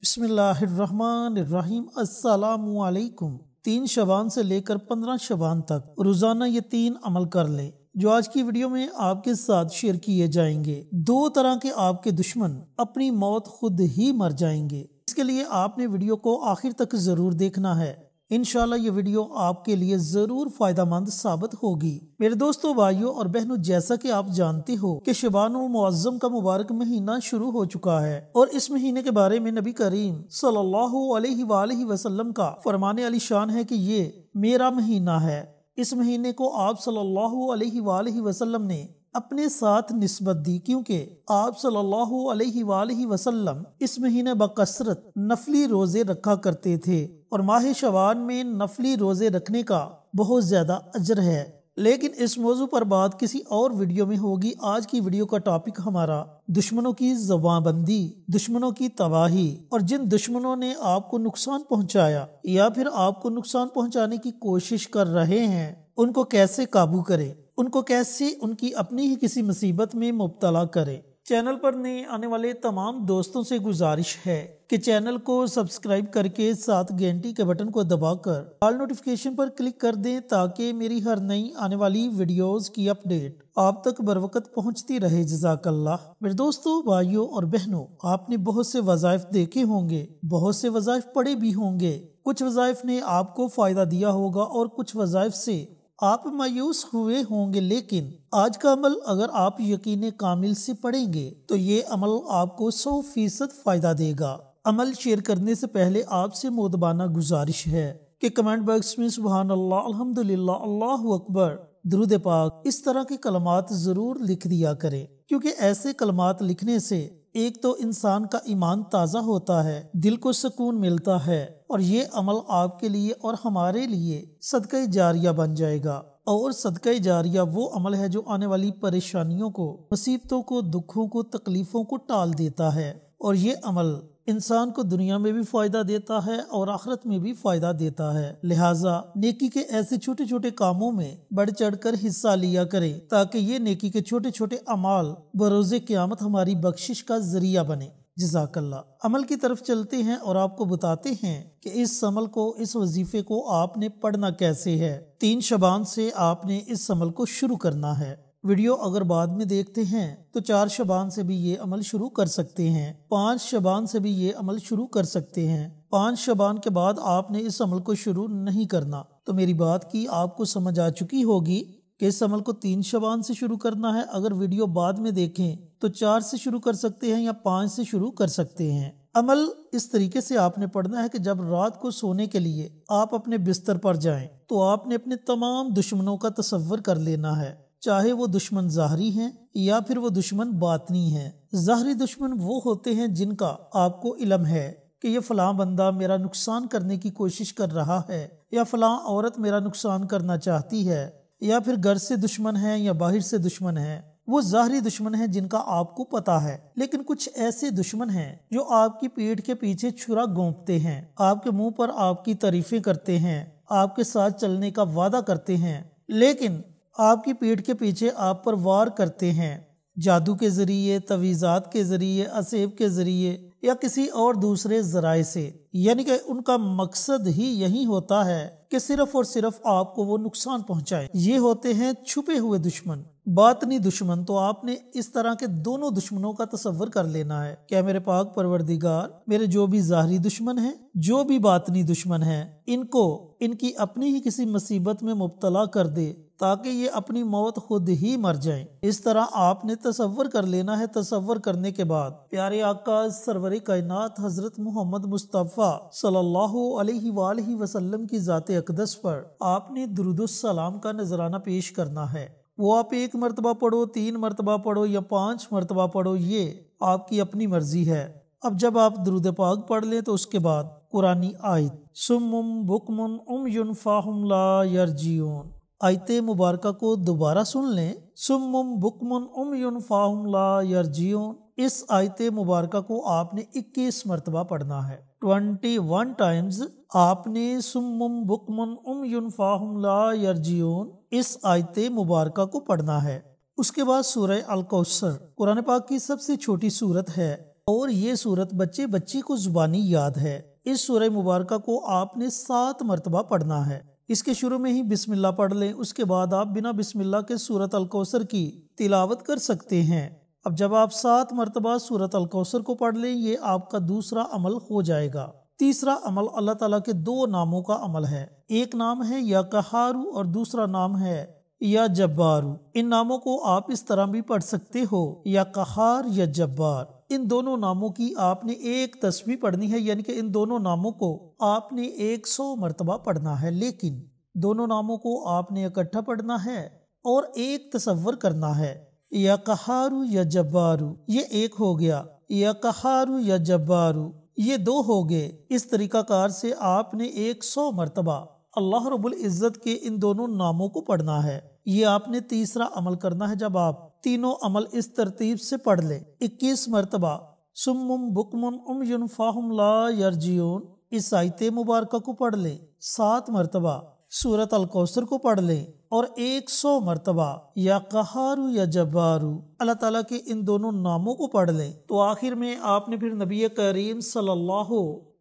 बिस्मिल्लाहिर्रहमानिर्रहीम। अस्सलामु अलैकुम। 3 शबान से लेकर 15 शबान तक रोजाना ये 3 अमल कर लें जो आज की वीडियो में आपके साथ शेयर किए जाएंगे। 2 तरह के आपके दुश्मन अपनी मौत खुद ही मर जाएंगे। इसके लिए आपने वीडियो को आखिर तक जरूर देखना है। इंशाल्लाह ये वीडियो आपके लिए जरूर फायदेमंद साबित होगी। मेरे दोस्तों, भाइयों और बहनों, जैसा कि आप जानते हो कि शबानुल मुअज्जम का मुबारक महीना शुरू हो चुका है और इस महीने के बारे में नबी करीम सल्लल्लाहु अलैहि वसल्लम का फरमाने अली शान है कि ये मेरा महीना है। इस महीने को आप सल्लल्लाहु अलैहि वसल्लम ने अपने साथ निस्बत दी, क्योंकि आप सल्लल्लाहु अलैहि वसल्लम इस महीने बकसरत नफली रोजे रखा करते थे और माह शबान में नफली रोजे रखने का बहुत ज्यादा अजर है। लेकिन इस मौजू पर बात किसी और वीडियो में होगी। आज की वीडियो का टॉपिक हमारा दुश्मनों की ज़बानबंदी, दुश्मनों की तबाही और जिन दुश्मनों ने आपको नुकसान पहुंचाया या फिर आपको नुकसान पहुंचाने की कोशिश कर रहे हैं, उनको कैसे काबू करें, उनको कैसे उनकी अपनी ही किसी मुसीबत में मुब्तला करें। चैनल पर नए आने वाले तमाम दोस्तों से गुजारिश है कि चैनल को सब्सक्राइब करके साथ घंटी के बटन को दबाकर ऑल नोटिफिकेशन पर क्लिक कर दें ताकि मेरी हर नई आने वाली वीडियोस की अपडेट आप तक बर वक्त पहुंचती रहे। जज़ाकल्लाह। मेरे दोस्तों, भाइयों और बहनों, आपने बहुत से वज़ाइफ देखे होंगे, बहुत से वज़ाइफ पढ़े भी होंगे। कुछ वज़ाइफ ने आपको फायदा दिया होगा और कुछ वज़ाइफ से आप मायूस हुए होंगे। लेकिन आज का अमल अगर आप यकीन कामिल से पढ़ेंगे तो ये अमल आपको 100% फायदा देगा। अमल शेयर करने से पहले आपसे मोदबाना गुजारिश है कि कमेंट बॉक्स में सुभान अल्लाह, अल्हम्दुलिल्लाह, अल्लाहु अकबर, दुरूद पाक इस तरह के कलमात जरूर लिख दिया करें, क्योंकि ऐसे कलमात लिखने से एक तो इंसान का ईमान ताज़ा होता है, दिल को सुकून मिलता है और ये अमल आपके लिए और हमारे लिए सदका जारिया बन जाएगा। और सदका जारिया वो अमल है जो आने वाली परेशानियों को, मुसीबतों को, दुखों को, तकलीफों को टाल देता है और ये अमल इंसान को दुनिया में भी फायदा देता है और आखिरत में भी फायदा देता है। लिहाजा नेकी के ऐसे छोटे छोटे कामों में बढ़ चढ़ कर हिस्सा लिया करें ताकि ये नेकी के छोटे छोटे अमाल बरोज़े क़यामत हमारी बख्शिश का जरिया बने। जज़ाकल्लाह। अमल की तरफ चलते हैं और आपको बताते हैं कि इस अमल को, इस वजीफे को आपने पढ़ना कैसे है। 3 शबान से आपने इस अमल को शुरू करना है। वीडियो अगर बाद में देखते हैं तो 4 शबान से भी ये अमल शुरू कर सकते हैं, 5 शबान से भी ये अमल शुरू कर सकते हैं। 5 शबान के बाद आपने इस अमल को शुरू नहीं करना। तो मेरी बात की आपको समझ आ चुकी होगी कि इस अमल को 3 शबान से शुरू करना है। अगर वीडियो बाद में देखें तो 4 से शुरू कर सकते हैं या 5 से शुरू कर सकते हैं। अमल इस तरीके से आपने पढ़ना है कि जब रात को सोने के लिए आप अपने बिस्तर पर जाएं तो आपने अपने तमाम दुश्मनों का तसव्वुर कर लेना है, चाहे वो दुश्मन ज़ाहरी हैं या फिर वो दुश्मन बातनी हैं। ज़ाहरी दुश्मन वो होते हैं जिनका आपको इल्म है कि ये फलां बंदा मेरा नुकसान करने की कोशिश कर रहा है या फलां औरत मेरा नुकसान करना चाहती है, या फिर घर से दुश्मन है या बाहर से दुश्मन है। वो ज़ाहरी दुश्मन है जिनका आपको पता है। लेकिन कुछ ऐसे दुश्मन हैं जो आपकी पीठ के पीछे छुरा घोंपते हैं, आपके मुंह पर आपकी तारीफें करते हैं, आपके साथ चलने का वादा करते हैं, लेकिन आपकी पीठ के पीछे आप पर वार करते हैं, जादू के जरिए, तवीज़ात के जरिए, असेब के जरिए या किसी और दूसरे जराए से। यानी कि उनका मकसद ही यही होता है कि सिर्फ और सिर्फ आपको वो नुकसान पहुंचाए। ये होते हैं छुपे हुए दुश्मन, बातनी दुश्मन। तो आपने इस तरह के दोनों दुश्मनों का तसव्वुर कर लेना है। क्या मेरे पाक परवरदिगार मेरे जो भी ज़ाहरी दुश्मन हैं, जो भी बातनी दुश्मन हैं, इनको इनकी अपनी ही किसी मुसीबत में मुब्तला कर दे ताकि ये अपनी मौत खुद ही मर जाएं। इस तरह आपने तसव्वुर कर लेना है। तसव्वुर करने के बाद प्यारे आका सरवरे कायनात हजरत मोहम्मद मुस्तफ़ा सल्लल्लाहु अलैहि वसल्लम की ज़ाते अक़दस पर आपने दुरूदुस सलाम का नजराना पेश करना है। वो आप 1 मरतबा पढ़ो, 3 मरतबा पढ़ो या 5 मरतबा पढ़ो, ये आपकी अपनी मर्जी है। अब जब आप दुरूद पाक पढ़ लें तो उसके बाद कुरानी आयत सुम्मुम बुकमुन उम्युन फाहुम ला यरजिऊन, आयत मुबारका को दोबारा सुन लें। सुम्मुम बुकमुन उम्युन फाहुम ला यरजिऊन, इस आयत मुबारका को आपने 21 मरतबा पढ़ना है। 21 टाइम्स आपने सुम्मुम बुकमुन उम्युन फाहुम ला यरजिऊन इस आयत मुबारका को पढ़ना है। उसके बाद सूरह अल कौसर कुरान पाक की सबसे छोटी सूरत है। اور یہ سورت بچے بچے کو زبانی یاد ہے۔ اس سورہ مبارکہ کو آپ نے 7 مرتبہ پڑھنا ہے۔ اس کے شروع میں ہی بسم اللہ پڑھ لیں، اس کے بعد آپ بنا بسم اللہ کے سورت الکوثر کی تلاوت کر سکتے ہیں۔ اب جب آپ 7 مرتبہ سورت الکوثر کو پڑھ لیں، یہ آپ کا دوسرا عمل ہو جائے گا۔ تیسرا عمل اللہ تعالیٰ کے 2 ناموں کا عمل ہے۔ ایک نام ہے یا قہار اور دوسرا نام ہے یا جبار۔ ان ناموں کو آپ اس طرح بھی پڑھ سکتے ہو، یا قہار یا جبار۔ ان دونوں ناموں کی آپ نے ایک تسبیح پڑھنی ہے، یعنی کہ ان دونوں ناموں کو آپ نے 100 مرتبہ پڑھنا ہے، لیکن دونوں ناموں کو آپ نے اکٹھا پڑھنا ہے اور ایک تصور کرنا ہے۔ یا قہار یا جبار، یہ ایک ہو گیا، یا قہار یا جبار یہ 2 ہو گئے۔ اس طریقہ کار سے آپ نے 100 مرتبہ اللہ رب العزت کے ان دونوں ناموں کو پڑھنا ہے۔ یہ آپ نے تیسرا عمل کرنا ہے جب آپ تینوں عمل اس ترتیب سے پڑھ لیں۔ 21 مرتبہ سم بکم عمی فاہم لا یرجعون اس آیت مبارکہ کو پڑھ لیں، 7 مرتبہ سورت الکوثر کو پڑھ لیں اور 100 مرتبہ یا قہار یا جبار اللہ تعالیٰ کے ان دونوں ناموں کو پڑھ لیں۔ تو آخر میں آپ نے پھر نبی کریم صلی اللہ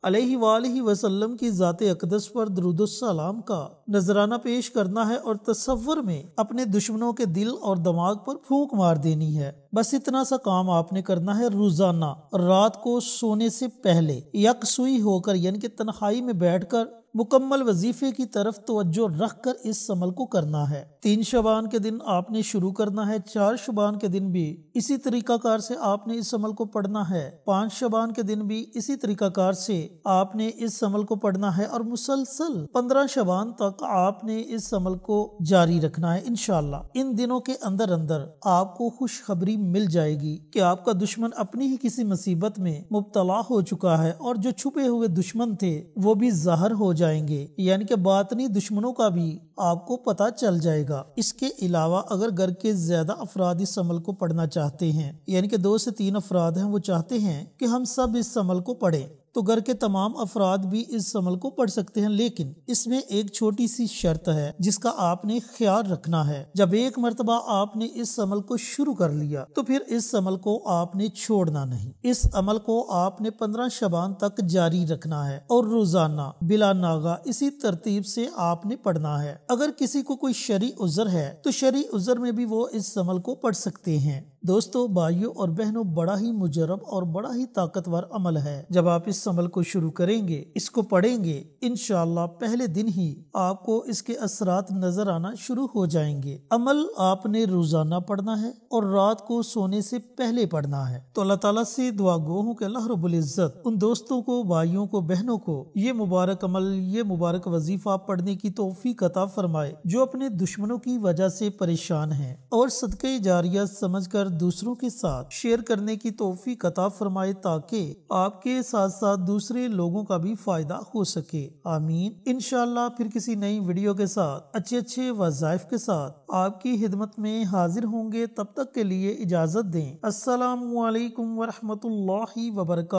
علیہ وآلہ وسلم کی ذات اقدس پر درود السلام کا نذرانہ پیش کرنا ہے اور تصور میں اپنے دشمنوں کے دل اور دماغ پر پھونک مار دینی ہے۔ بس اتنا سا کام آپ نے کرنا ہے۔ روزانہ رات کو سونے سے پہلے یکسوئی ہو کر، یعنی کہ تنہائی میں بیٹھ کر مکمل وظیفے کی طرف توجہ رکھ کر اس عمل کو کرنا ہے۔ 3 شعبان کے دن آپ نے شروع کرنا ہے، 4 شعبان کے دن بھی اسی طریقہ کار سے آپ نے اس عمل کو پڑھنا ہے، 5 شعبان کے دن بھی اسی طریقہ کار سے آپ نے اس عمل کو پڑھنا ہے، اور مسلسل 15 شعبان تک آپ نے اس عمل کو جاری رکھنا ہے۔ انشاءاللہ ان دنوں کے اندر آپ کو خوشخبری مل جائے گی کہ آپ کا دشمن اپنی ہی کسی مصیبت میں مبتلا ہو چکا ہے، اور جو چھپے ہوئے دشمن تھے وہ بھی ظاہر ہو جائیں گے، یعنی کہ باطنی دشمنوں کا بھی آپ کو پتہ چل جائے گا۔ اس کے علاوہ اگر گھر کے زیادہ افراد اس عمل کو پڑھنا چاہتے ہیں، یعنی کہ 2 سے 3 افراد ہیں، وہ چاہتے ہیں کہ ہم سب اس عمل کو پڑھیں، تو گھر کے تمام افراد بھی اس عمل کو پڑھ سکتے ہیں، لیکن اس میں ایک چھوٹی سی شرط ہے جس کا آپ نے خیال رکھنا ہے۔ جب ایک مرتبہ آپ نے اس عمل کو شروع کر لیا تو پھر اس عمل کو آپ نے چھوڑنا نہیں۔ اس عمل کو آپ نے 15 شعبان تک جاری رکھنا ہے اور روزانہ بلا ناغہ اسی ترتیب سے آپ نے پڑھنا ہے۔ اگر کسی کو کوئی شرعی عذر ہے تو شرعی عذر میں بھی وہ اس عمل کو پڑھ سکتے ہیں۔ دوستو، بھائیوں اور بہنوں، بڑا ہی مجرب اور بڑا ہی طاقتور عمل ہے۔ جب آپ اس عمل کو شروع کریں گے، اس کو پڑھیں گے، انشاءاللہ پہلے دن ہی آپ کو اس کے اثرات نظر آنا شروع ہو جائیں گے۔ عمل آپ نے روزانہ پڑھنا ہے اور رات کو سونے سے پہلے پڑھنا ہے۔ تو اللہ تعالیٰ سے دعا گو ہوں کہ اللہ رب العزت ان دوستوں کو، بھائیوں کو، بہنوں کو یہ مبارک عمل، یہ مبارک وظیفہ پڑھنے کی توفیق عطا فرمائے جو اپنے دشمنوں کی وجہ سے پریشان ہیں، اور صدقہ جاریہ سمجھ کر دوسروں کے ساتھ شیئر کرنے کی توفیق عطا فرمائے تاکہ آپ کے ساتھ ساتھ دوسرے لوگوں کا بھی فائدہ ہو سکے۔ آمین۔ انشاءاللہ پھر کسی نئی ویڈیو کے ساتھ اچھے وظائف کے ساتھ آپ کی خدمت میں حاضر ہوں گے۔ تب تک کے لیے اجازت دیں۔ السلام علیکم ورحمۃ اللہ وبرکاتہ۔